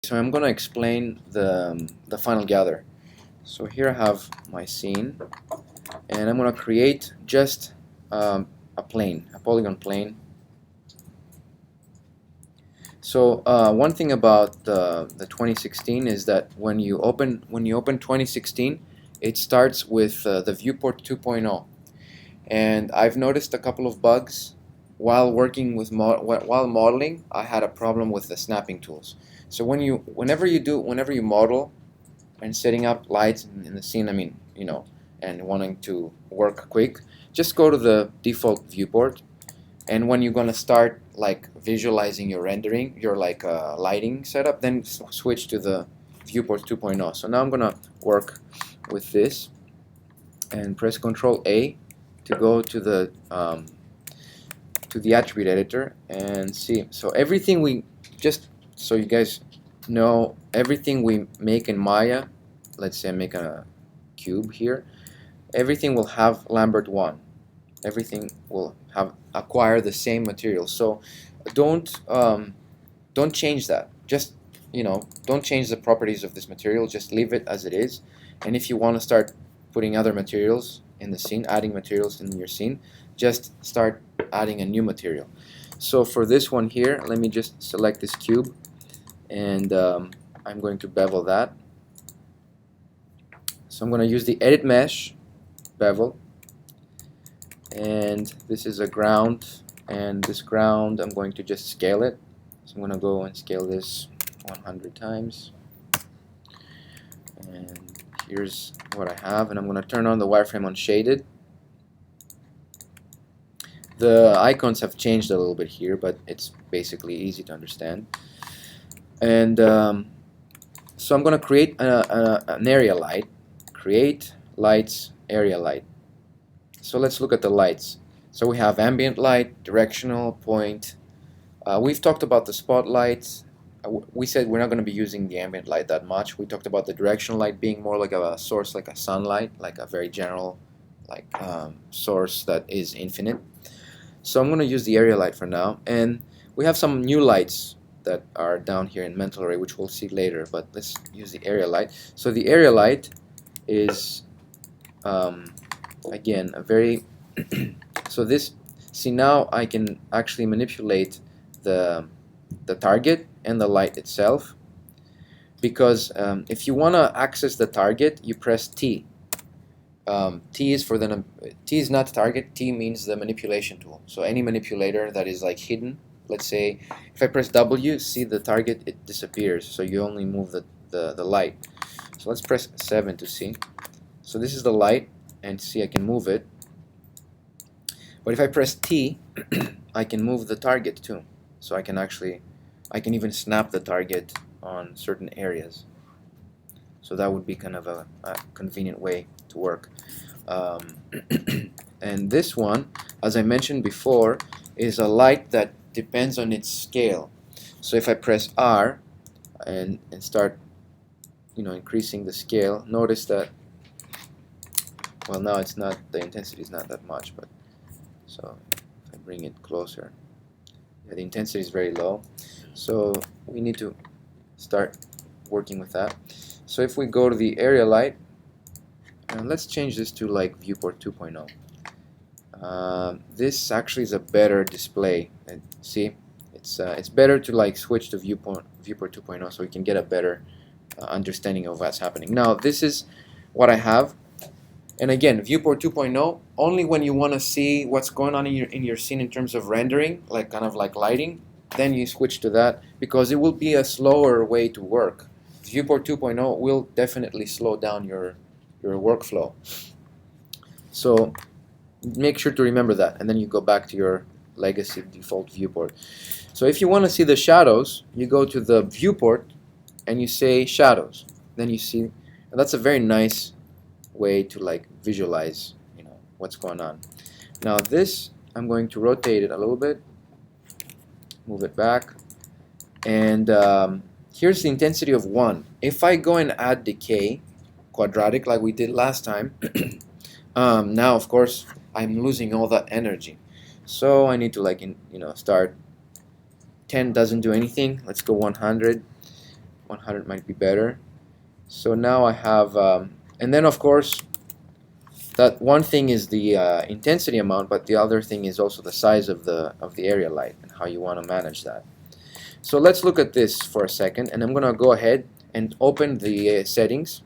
So I'm going to explain the final gather. So here I have my scene, and I'm going to create just a plane, a polygon plane. So one thing about the 2016 is that when you open 2016, it starts with the viewport 2.0, and I've noticed a couple of bugs while working with while modeling. I had a problem with the snapping tools. So whenever you model and setting up lights in the scene, I mean, and wanting to work quick, just go to the default viewport, and when you're gonna start like visualizing your rendering, your like lighting setup, then switch to the viewport 2.0. So now I'm gonna work with this and press Ctrl A to go to the attribute editor and see. So everything just so you guys know, everything we make in Maya, let's say I make a cube here, everything will have Lambert 1. Everything will acquire the same material. So don't change that. Just don't change the properties of this material. Just leave it as it is. And if you want to start putting other materials in the scene, adding materials in your scene, just start adding a new material. So for this one here, let me just select this cube, and I'm going to bevel that. So I'm going to use the edit mesh bevel, and this is a ground, and this ground I'm going to just scale it. So I'm going to go and scale this 100 times, and here's what I have, and I'm going to turn on the wireframe unshaded. The icons have changed a little bit here, but it's basically easy to understand. And so I'm going to create an area light. Create lights, area light. So let's look at the lights. So we have ambient light, directional, point. We've talked about the spotlights. We said we're not going to be using the ambient light that much. We talked about the directional light being more like a source, like a sunlight, like a very general source that is infinite. So I'm going to use the area light for now, and we have some new lights that are down here in mental array, which we'll see later, but let's use the area light. So the area light is again a very so this, see, now I can actually manipulate the target and the light itself, because if you want to access the target, you press T. T is not target. T means the manipulation tool. So any manipulator that is like hidden, let's say if I press W, see the target, it disappears, so you only move the light. So let's press 7 to see. So this is the light, and see, I can move it. But if I press T, I can move the target too. So I can even snap the target on certain areas. So that would be kind of a convenient way to work. And this one, as I mentioned before, is a light that depends on its scale. So if I press R and start increasing the scale, notice that, well, now it's not, the intensity is not that much, but so if I bring it closer, yeah, the intensity is very low. So we need to start working with that. So if we go to the area light, and let's change this to like viewport 2.0. This actually is a better display, and see, it's better to like switch to viewport 2.0 so we can get a better understanding of what's happening. Now this is what I have, and again, viewport 2.0 only when you want to see what's going on in your scene in terms of rendering, like kind of like lighting, then you switch to that, because it will be a slower way to work. Viewport 2.0 will definitely slow down your workflow. So make sure to remember that, and then you go back to your legacy default viewport. So if you want to see the shadows, you go to the viewport and you say shadows. Then you see, and that's a very nice way to like visualize what's going on. Now this, I'm going to rotate it a little bit, move it back, and here's the intensity of 1. If I go and add decay, quadratic, like we did last time, now of course I'm losing all that energy. So I need to start. 10 doesn't do anything. Let's go 100. 100 might be better. So now I have, and then of course, that one thing is the intensity amount, but the other thing is also the size of the area light and how you want to manage that. So let's look at this for a second, and I'm going to go ahead and open the settings,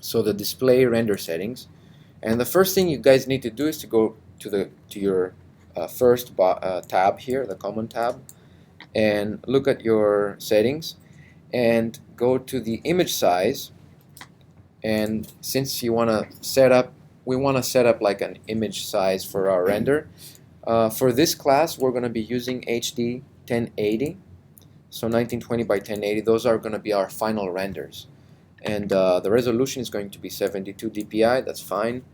so the display render settings. And the first thing you guys need to do is to go to your first tab here, the common tab, and look at your settings and go to the image size. And since you want to set up, we want to set up like an image size for our render. For this class, we're going to be using HD 1080, so 1920 by 1080. Those are going to be our final renders, and the resolution is going to be 72 dpi. That's fine,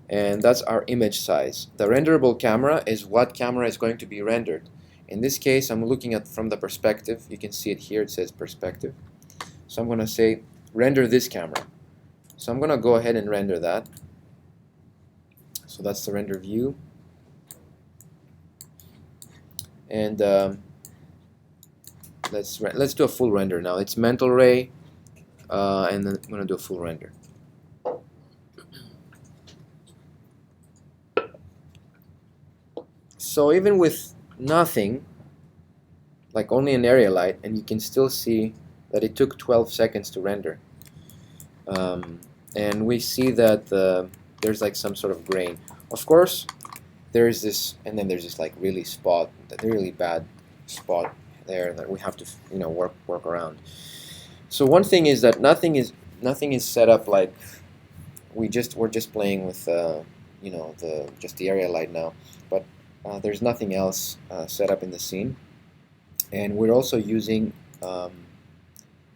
and that's our image size. The renderable camera is what camera is going to be rendered. In this case, I'm looking at from the perspective. You can see it here. It says perspective. So I'm going to say render this camera. So I'm going to go ahead and render that. So that's the render view. And let's do a full render now. It's mental ray, and then I'm going to do a full render. So even with nothing, like only an area light, and you can still see that it took 12 seconds to render. And we see that there's like some sort of grain. Of course, there's this, and then there's this like really bad spot there that we have to work around. So one thing is that nothing is set up like we're just playing with just the area light now, but there's nothing else set up in the scene, and we're also using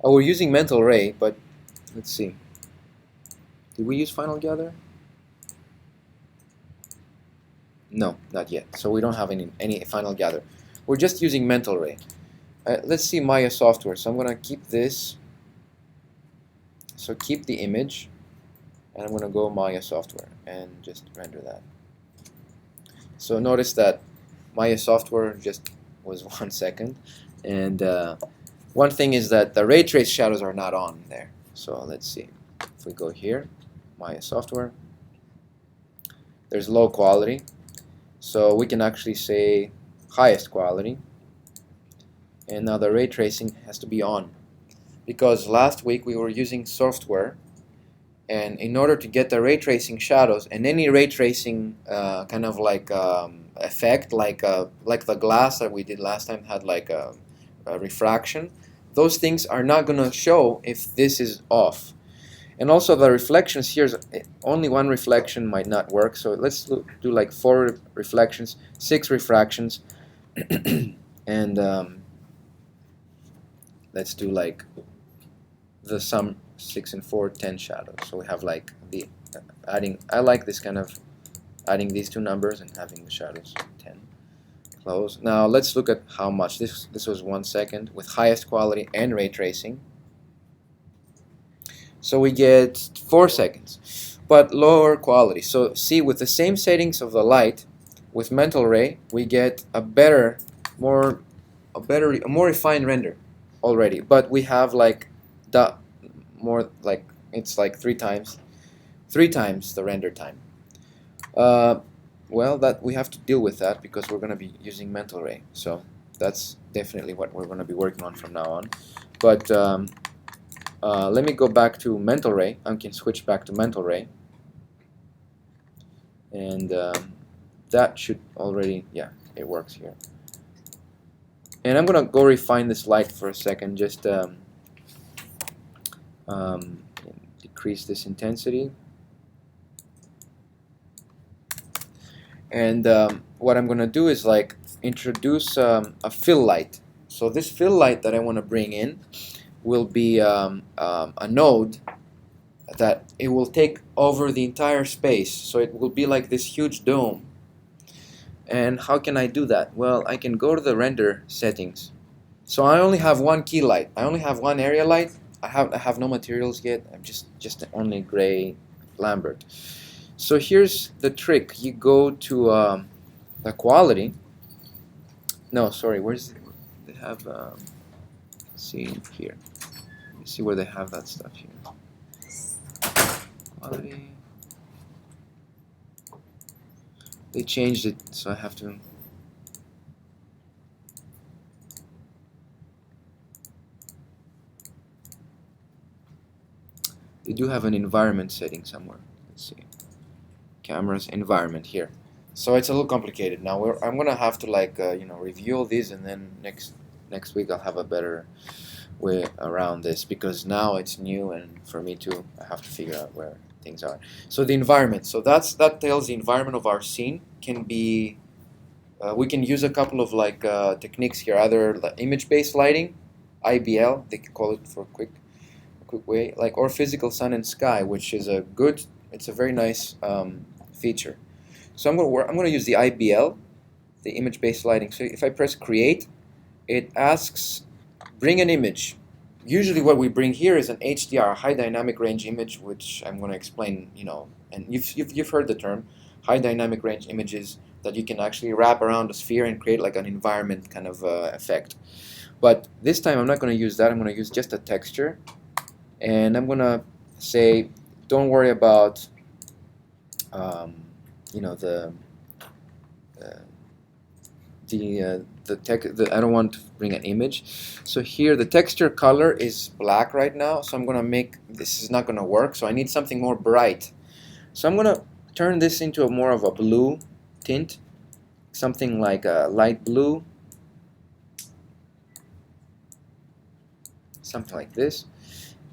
we're using mental ray, but let's see. Did we use Final Gather? No, not yet. So we don't have any Final Gather. We're just using Mental Ray. Let's see Maya software. So I'm going to keep this. So keep the image, and I'm going to go Maya software and just render that. So notice that Maya software just was 1 second, and one thing is that the ray trace shadows are not on there. So let's see. If we go here, Maya software, there's low quality, so we can actually say highest quality, and now the ray tracing has to be on, because last week we were using software, and in order to get the ray tracing shadows and any ray tracing kind of like effect, like the glass that we did last time had like a refraction, those things are not going to show if this is off. And also the reflections here, only one reflection might not work, so let's do like 4 reflections, 6 refractions, and let's do like the sum 6 and 4, 10 shadows. So we have like the adding, I like this kind of adding these 2 numbers and having the shadows 10. Close. Now let's look at how much. This was 1 second with highest quality and ray tracing. So we get 4 seconds, but lower quality. So see, with the same settings of the light, with mental ray, we get a more refined render already. But we have like it's like 3 times the render time. Well, that we have to deal with that because we're going to be using mental ray. So that's definitely what we're going to be working on from now on. But let me go back to mental ray. I can switch back to mental ray, and that should already, yeah, it works here. And I'm gonna go refine this light for a second, just decrease this intensity. And what I'm gonna do is like introduce a fill light. So this fill light that I want to bring in will be a node that it will take over the entire space, so it will be like this huge dome. And how can I do that? Well, I can go to the render settings. So I only have 1 key light. I only have 1 area light. I have no materials yet. I'm just only gray Lambert. So here's the trick. You go to the quality. No, sorry. Where's it? They have see here. me see where they have that stuff here. Quality. They changed it, so I have to. They do have an environment setting somewhere. Let's see. Cameras, environment here. So it's a little complicated. Now I'm gonna have to review all these, and then next week I'll have a better way around this, because now it's new, and for me too, I have to figure out where things are. So the environment. So that tells the environment of our scene. Can be we can use a couple of techniques here, either image-based lighting, IBL, they call it for a quick way, or physical sun and sky, which is it's a very nice feature. So I'm gonna use the IBL, the image-based lighting. So if I press create, it asks bring an image. Usually what we bring here is an HDR, high dynamic range image, which I'm going to explain, and you've heard the term, high dynamic range images that you can actually wrap around a sphere and create like an environment kind of effect. But this time I'm not going to use that. I'm going to use just a texture, and I'm going to say, don't worry about, I don't want to bring an image. So here the texture color is black right now, so I'm gonna this is not gonna work, so I need something more bright. So I'm gonna turn this into more of a blue tint, something like a light blue, something like this,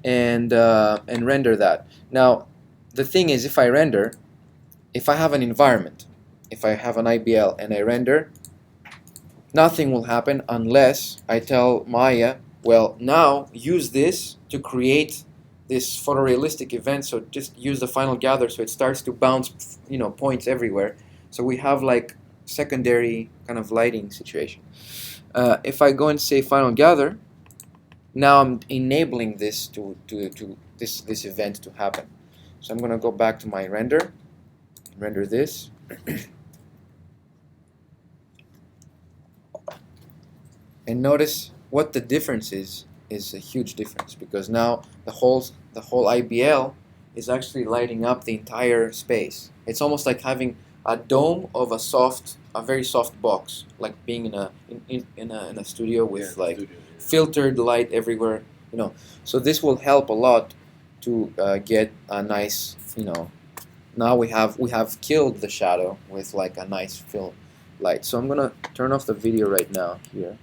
and render that. Now the thing is, if I have an environment, if I have an IBL and I render, nothing will happen unless I tell Maya, well, now use this to create this photorealistic event, so just use the final gather so it starts to bounce, points everywhere. So we have like secondary kind of lighting situation. If I go and say final gather, now I'm enabling this this event to happen. So I'm going to go back to my render this. And notice what the difference is a huge difference, because now the whole IBL is actually lighting up the entire space. It's almost like having a dome of a very soft box, like being in a studio with filtered light everywhere. So this will help a lot to get a nice, now we have killed the shadow with like a nice fill light. So I'm gonna turn off the video right now here.